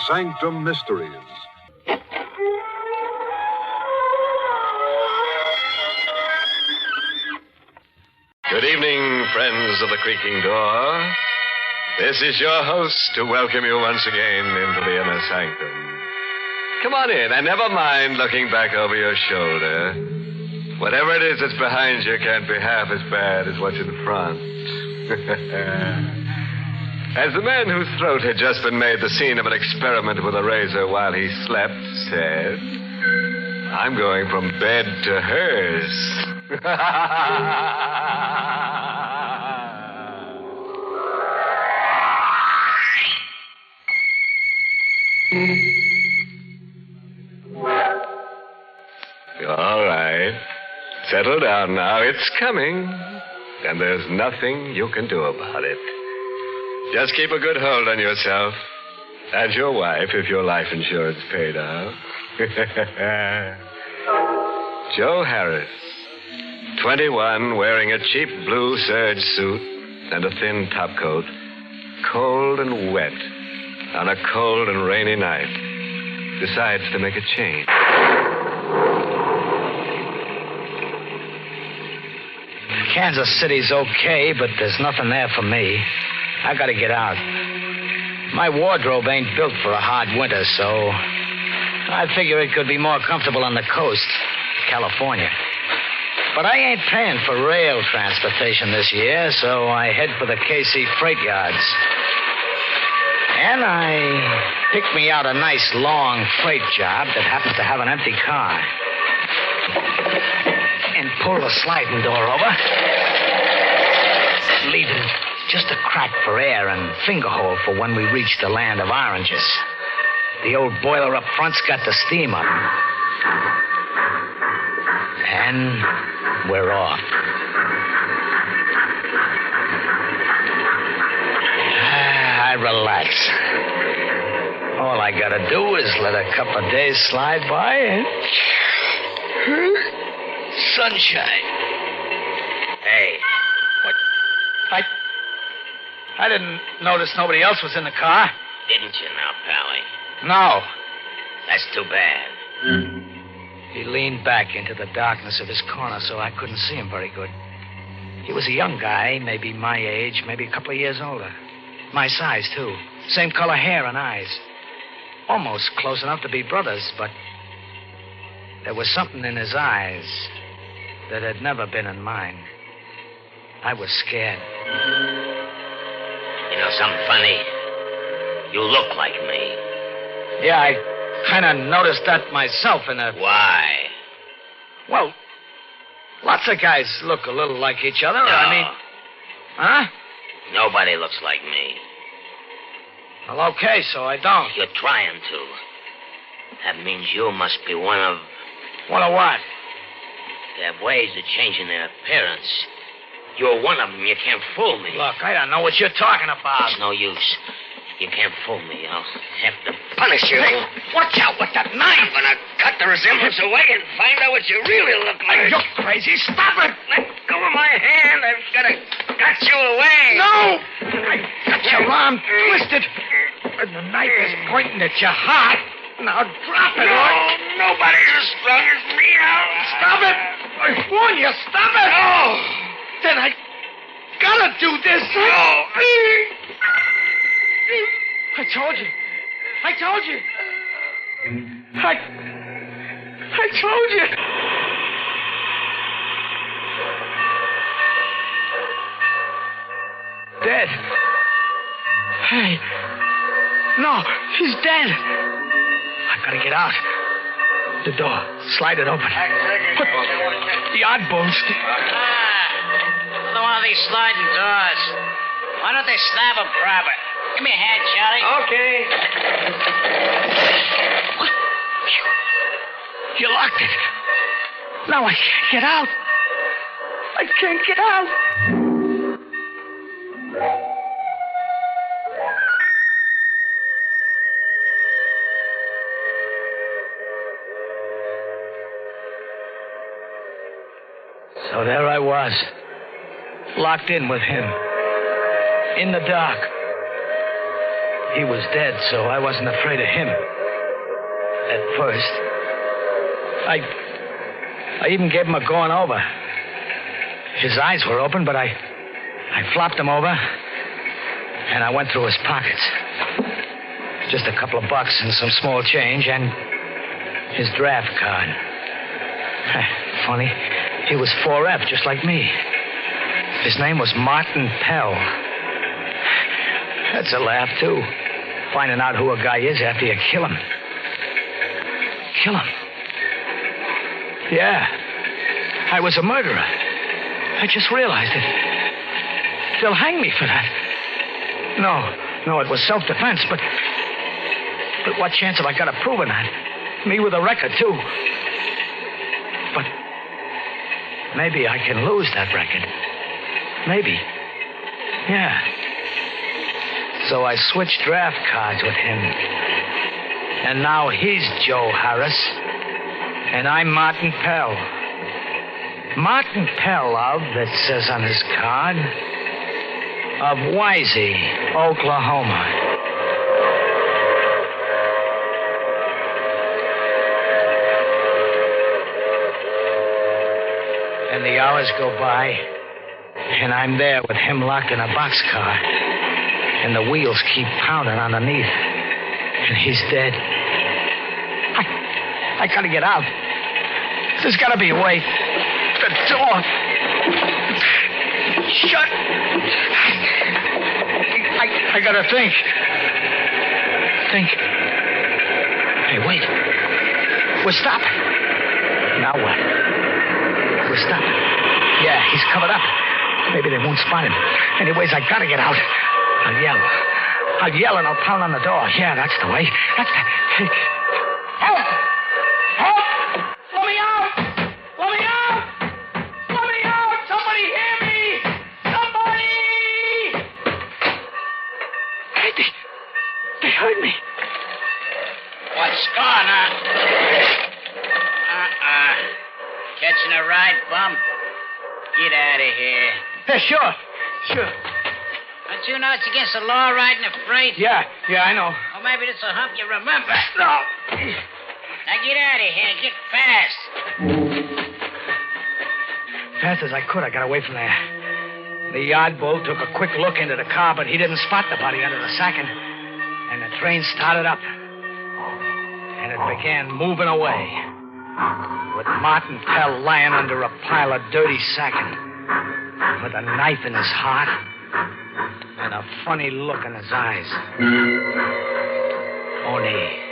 Sanctum Mysteries. Good evening, friends of the creaking door. This is your host to welcome you once again into the inner sanctum. Come on in, and never mind looking back over your shoulder. Whatever it is that's behind you can't be half as bad as what's in front. As the man whose throat had just been made the scene of an experiment with a razor while he slept said, I'm going from bed to hers. All right. Settle down now. It's coming. And there's nothing you can do about it. Just keep a good hold on yourself. And your wife, if your life insurance paid out. Joe Harris, 21, wearing a cheap blue serge suit and a thin topcoat, cold and wet on a cold and rainy night, decides to make a change. Kansas City's okay, but there's nothing there for me. I gotta get out. My wardrobe ain't built for a hard winter, so I figure it could be more comfortable on the coast, California. But I ain't paying for rail transportation this year, so I head for the KC freight yards. And I pick me out a nice long freight job that happens to have an empty car. And pull the sliding door over, leaving just a crack for air and finger hole for when we reach the land of oranges. The old boiler up front's got the steam up. And we're off. I relax. All I gotta do is let a couple of days slide by and... sunshine. Hey. What? I didn't notice nobody else was in the car. Didn't you now, Pally? No. That's too bad. He leaned back into the darkness of his corner so I couldn't see him very good. He was a young guy, maybe my age, maybe a couple of years older. My size, too. Same color hair and eyes. Almost close enough to be brothers, but there was something in his eyes that had never been in mine. I was scared. You know something funny? You look like me. Yeah, I kind of noticed that myself in a... Why? Well, lots of guys look a little like each other. No. I mean... Huh? Nobody looks like me. Well, okay, so I don't. You're trying to. That means you must be one of... One of what? They have ways of changing their appearance. You're one of them. You can't fool me. Look, I don't know what you're talking about. It's no use. You can't fool me. I'll have to punish you. Hey, watch out with that knife. I'm going to cut the resemblance away and find out what you really look like. You're crazy. Stop it. Let go of my hand. I've got to cut you away. No! I got your arm twisted. And the knife is pointing at your heart. Now drop it. No, nobody's as strong as me. Stop it. I warn you, stop it. Oh. Then I gotta do this. No. I told you. I told you. I told you. Dead. Hey. No, he's dead. I gotta get out. The door. Slide it open. Put the odd boost. Another one of these sliding doors. Why don't they snap them proper? Give me a hand, Charlie. Okay. What? You locked it. Now I can't get out. I can't get out. So there I was, locked in with him, in the dark. he was dead, so I wasn't afraid of him. At first. I even gave him a going over. His eyes were open, but I flopped him over, and I went through his pockets. Just a couple of bucks and some small change, and his draft card. Funny, he was 4F, just like me. His name was Martin Pell. That's a laugh, too. Finding out who a guy is after you kill him. Kill him? Yeah. I was a murderer. I just realized it. They'll hang me for that. No, it was self-defense, but what chance have I got of proving that? Me with a record, too. But maybe I can lose that record. Maybe. Yeah. So I switched draft cards with him. And now he's Joe Harris. And I'm Martin Pell. Martin Pell of, that says on his card, of Wisey, Oklahoma. And the hours go by, and I'm there with him locked in a boxcar. And the wheels keep pounding underneath. And he's dead. I gotta get out. There's gotta be a way. The door. Shut. I gotta think. Think. Hey, wait. We're stopping. Now what? We're stopping. Yeah, he's covered up. Maybe they won't spot him. Anyways, I gotta get out. I'll yell and I'll pound on the door. Yeah, that's the way. That's the... Help! Help! Let me out! Let me out! Let me out! Somebody hear me! Somebody! Hey, they heard me. What's gone, huh? Catching a ride, bum? Get out of here. Yeah, sure. Don't you know it's against the law riding a freight? Yeah, I know. Or maybe this will help you remember. No. Now get out of here. Get fast. Fast as I could, I got away from there. The yard bull took a quick look into the car, but he didn't spot the body under the sacking. And the train started up. And it began moving away. With Martin Pell lying under a pile of dirty sacking. With a knife in his heart. And a funny look in his eyes. Only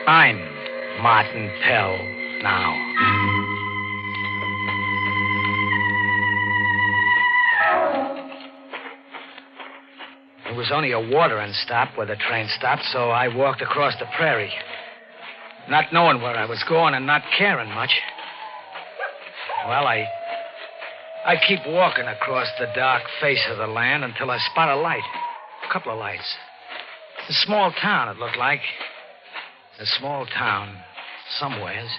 I'm Martin Pell now. It was only a watering stop where the train stopped, so I walked across the prairie. Not knowing where I was going and not caring much. Well, I keep walking across the dark face of the land until I spot a light. A couple of lights. A small town, it looked like. A small town, somewheres.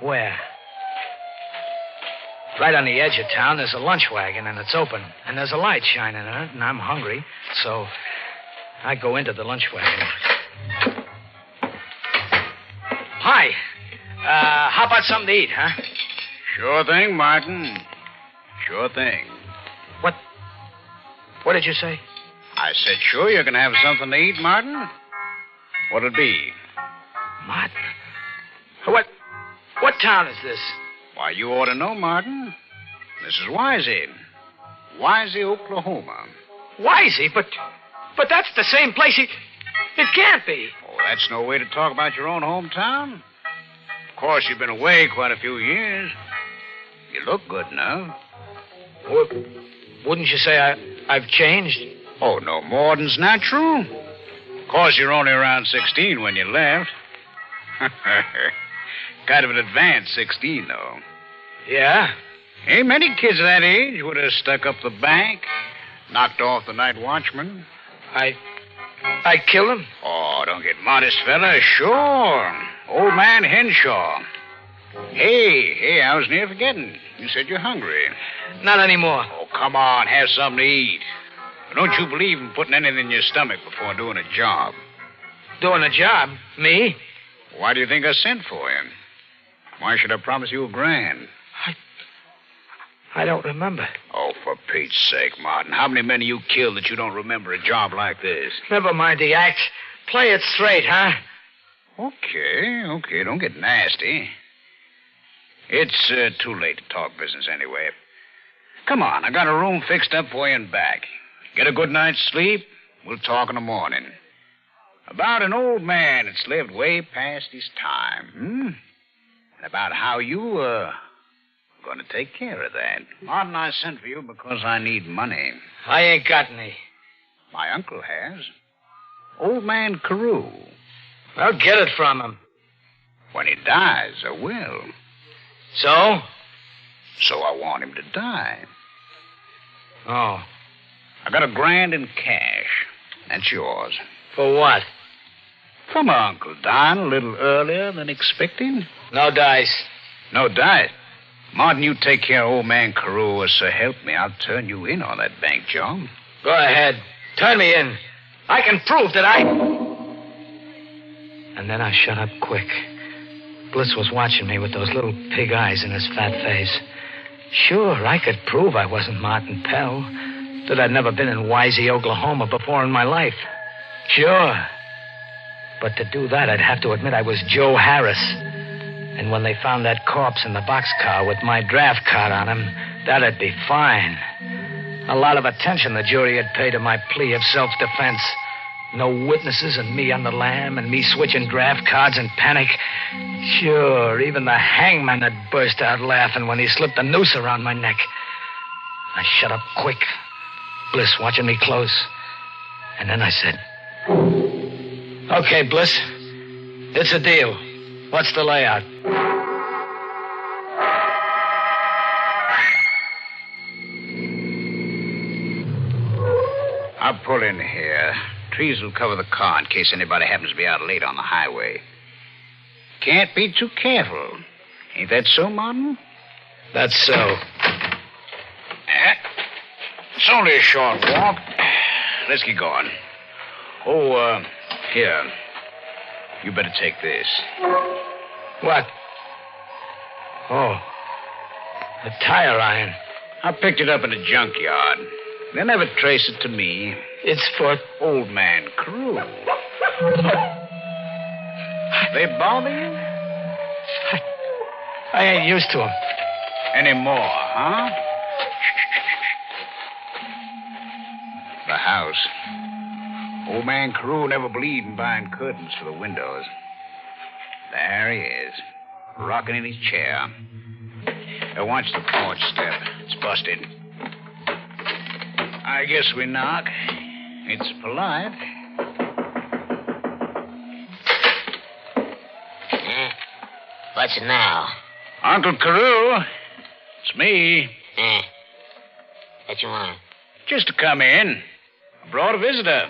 Where? Right on the edge of town, there's a lunch wagon, and it's open. And there's a light shining in it, and I'm hungry. So I go into the lunch wagon. Hi. How about something to eat, huh? Sure thing, Martin. Sure thing. What did you say? I said, sure, you're going to have something to eat, Martin. What'll it be? Martin? What town is this? Why, you ought to know, Martin. This is Wisey. Wisey, Oklahoma. Wisey? But that's the same place It can't be. Oh, that's no way to talk about your own hometown. Of course, you've been away quite a few years. You look good now. Wouldn't you say I've changed? Oh, no more than's natural. Of course, you're only around 16 when you left. Kind of an advanced 16, though. Yeah? Ain't many kids of that age would have stuck up the bank, knocked off the night watchman. I killed him? Oh, don't get modest, fella. Sure. Old man Henshaw. Hey, I was near forgetting. You said you're hungry. Not anymore. Oh, come on. Have something to eat. Don't you believe in putting anything in your stomach before doing a job? Doing a job? Me? Why do you think I sent for you? Why should I promise you $1,000? I don't remember. Oh, for Pete's sake, Martin. How many men have you killed that you don't remember a job like this? Never mind the act. Play it straight, huh? Okay. Don't get nasty. It's too late to talk business anyway. Come on, I got a room fixed up for you and back. Get a good night's sleep. We'll talk in the morning. About an old man that's lived way past his time, And about how you, going to take care of that. Martin, I sent for you because I need money. I ain't got any. My uncle has. Old man Carew. I'll get it from him. When he dies, I will. So? So I want him to die. Oh. I got $1,000 in cash. That's yours. For what? For my uncle dying a little earlier than expected. No dice. No dice? Martin, you take care of old man Carew, or so help me, I'll turn you in on that bank job. Go ahead. Turn me in. I can prove that I... And then I shut up quick. Bliss was watching me with those little pig eyes in his fat face. Sure, I could prove I wasn't Martin Pell. That I'd never been in Wisey, Oklahoma before in my life. Sure. But to do that, I'd have to admit I was Joe Harris. And when they found that corpse in the boxcar with my draft card on him, that'd be fine. A lot of attention the jury had paid to my plea of self-defense. No witnesses and me on the lam and me switching draft cards in panic. Sure, even the hangman had burst out laughing when he slipped the noose around my neck. I shut up quick, Bliss watching me close. And then I said, "Okay, Bliss, it's a deal. What's the layout?" I'll pull in here. Trees will cover the car in case anybody happens to be out late on the highway. Can't be too careful. Ain't that so, Martin? That's so. It's only a short walk. Let's get going. Oh, here. You better take this. What? Oh. A tire iron. I picked it up in a junkyard. They'll never trace it to me. It's for... Old man Carew. They bother you? I ain't used to them. Anymore, huh? The house. Old man Carew never believed in buying curtains for the windows. There he is, rocking in his chair. Now watch the porch step. It's busted. I guess we knock. It's polite. What's it now? Uncle Carew. It's me. What you want? Just to come in. I brought a visitor.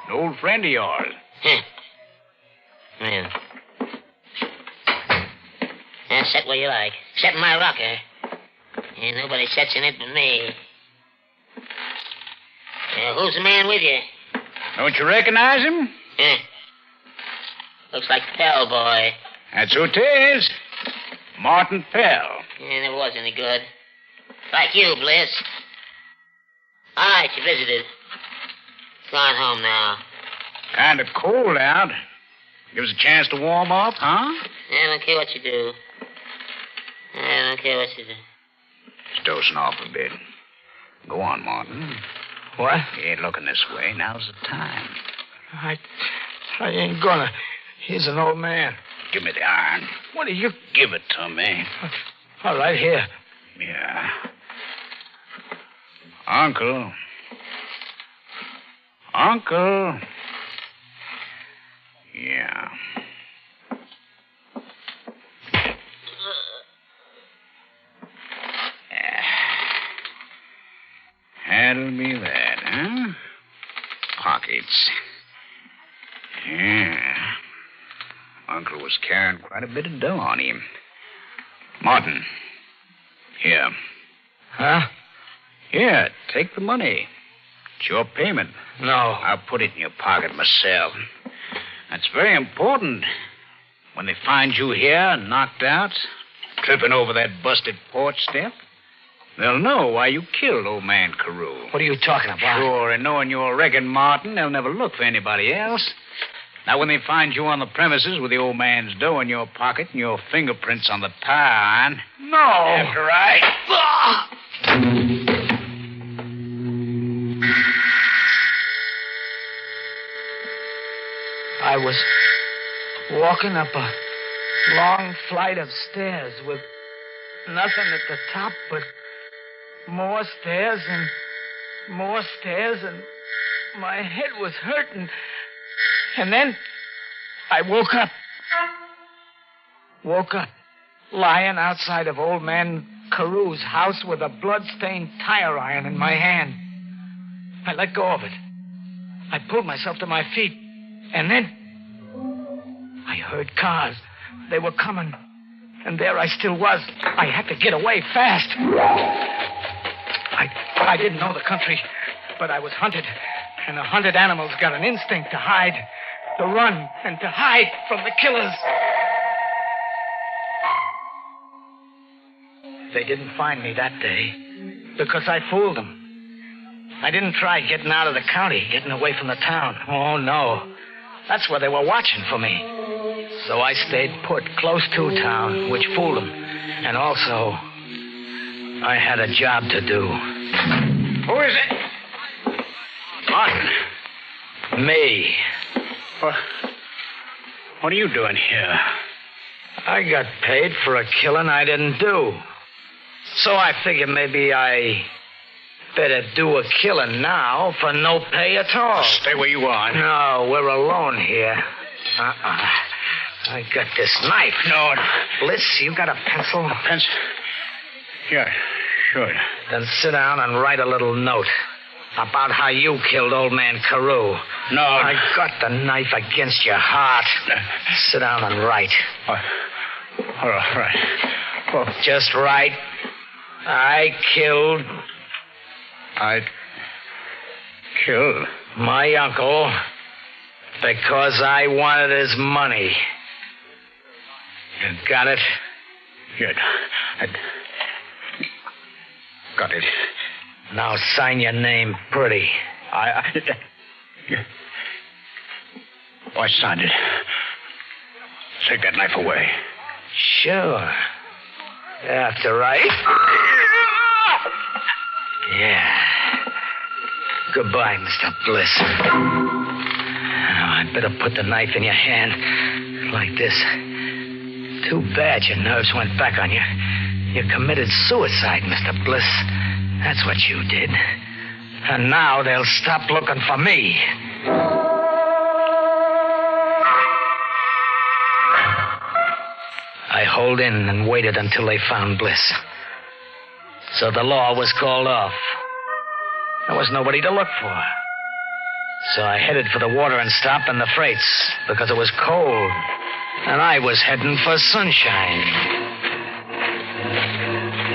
An old friend of yours. Yeah. Sit where you like. Sit in my rocker. Ain't nobody sits in it but me. Who's the man with you? Don't you recognize him? Looks like Pell boy. That's who it is. Martin Pell. Never was any good. Like you, Bliss. All right, you visited. Gone home now. Kind of cold out. Give us a chance to warm up, huh? I don't care what you do. I don't care what you do. Just dozing off a bit. Go on, Martin. What? You ain't looking this way. Now's the time. I ain't gonna. He's an old man. Give me the iron. What are you... Give it to me. All right, here. Yeah. Uncle. Uncle. Yeah. That'll be that, huh? Pockets. Yeah. Uncle was carrying quite a bit of dough on him. Martin. Here. Huh? Here, take the money. It's your payment. No. I'll put it in your pocket myself. That's very important. When they find you here, knocked out, tripping over that busted porch step, they'll know why you killed old man Carew. What are you talking about? Sure, and knowing you're Regan Martin, they'll never look for anybody else. Now, when they find you on the premises with the old man's dough in your pocket and your fingerprints on the tire iron... No! After I was walking up a long flight of stairs with nothing at the top but more stairs and more stairs, and my head was hurting. And then I woke up. Woke up lying outside of old man Carew's house with a blood-stained tire iron in my hand. I let go of it. I pulled myself to my feet. And then I heard cars. They were coming. And there I still was. I had to get away fast. I didn't know the country, but I was hunted. And the hunted animals got an instinct to hide, to run, and to hide from the killers. They didn't find me that day because I fooled them. I didn't try getting out of the county, getting away from the town. Oh, no. That's where they were watching for me. So I stayed put close to town, which fooled them. And also, I had a job to do. Who is it? Martin. Me. What are you doing here? I got paid for a killing I didn't do. So I figured maybe I better do a killing now for no pay at all. Stay where you are. No, we're alone here. I got this knife. No. Bliss, you got a pencil? A pencil? Yeah, sure. Then sit down and write a little note about how you killed old man Carew. No. I got the knife against your heart. Sit down and write. All right. Well, just write. I killed my uncle because I wanted his money. You got it? Yeah, I got it. Now sign your name pretty. I signed it. Take that knife away. Sure. After right. Yeah. Goodbye, Mr. Bliss. Now, I'd better put the knife in your hand. Like this. Too bad your nerves went back on you. You committed suicide, Mr. Bliss. That's what you did. And now they'll stop looking for me. I holed in and waited until they found Bliss. So the law was called off. There was nobody to look for. So I headed for the watering stop and the freights because it was cold. And I was heading for sunshine.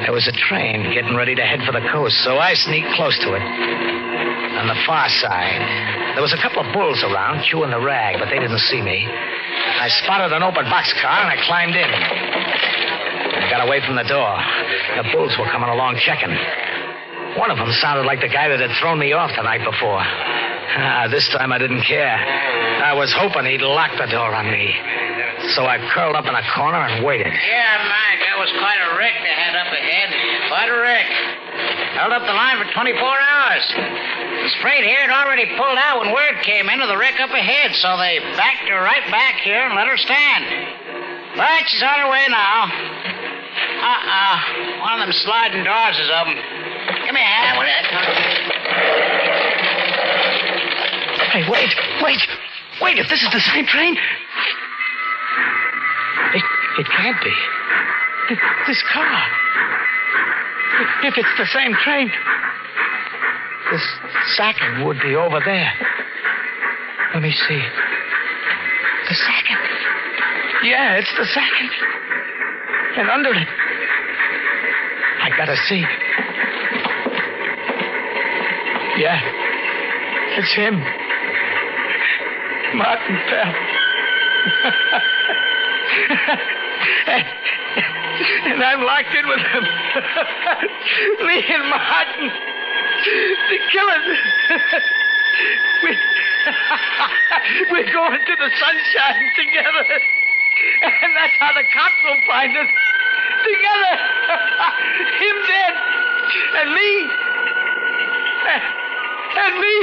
There was a train getting ready to head for the coast, so I sneaked close to it. On the far side, there was a couple of bulls around chewing the rag, but they didn't see me. I spotted an open boxcar, and I climbed in. I got away from the door. The bulls were coming along checking. One of them sounded like the guy that had thrown me off the night before. This time I didn't care. I was hoping he'd lock the door on me. So I curled up in a corner and waited. Yeah, Mike, that was quite a wreck they had up ahead. Quite a wreck. Held up the line for 24 hours. This freight here had already pulled out when word came in of the wreck up ahead, so they backed her right back here and let her stand. But she's on her way now. One of them sliding doors is open. Give me a hand with it. Hey, wait. If this is the same train... It can't be. This car. If it's the same train, this sacking would be over there. Let me see. The sacking. Yeah, it's the sacking. And under it, I gotta see. Yeah, It's him. Martin Pell. And I'm locked in with him. Lee and Martin. The killers. We're going to the sunshine together. And that's how the cops will find us. Together. Him dead. And me. And me.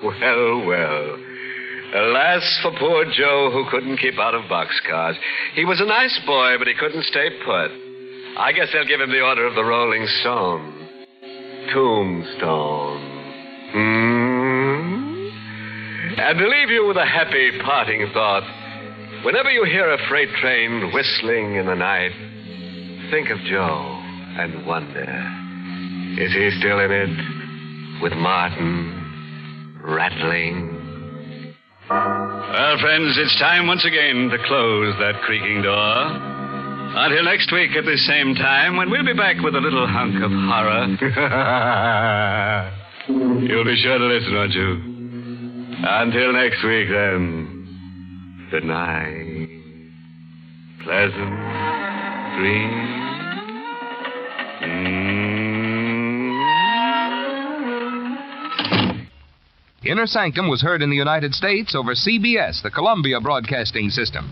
Well, well. Alas for poor Joe, who couldn't keep out of boxcars. He was a nice boy, but he couldn't stay put. I guess they'll give him the Order of the Rolling Stone. Tombstone. And to leave you with a happy parting thought, whenever you hear a freight train whistling in the night, think of Joe and wonder, is he still in it with Martin rattling? Well, friends, it's time once again to close that creaking door. Until next week at the same time, when we'll be back with a little hunk of horror. You'll be sure to listen, won't you? Until next week, then. Good night. Pleasant dreams. Inner Sanctum was heard in the United States over CBS, the Columbia Broadcasting System.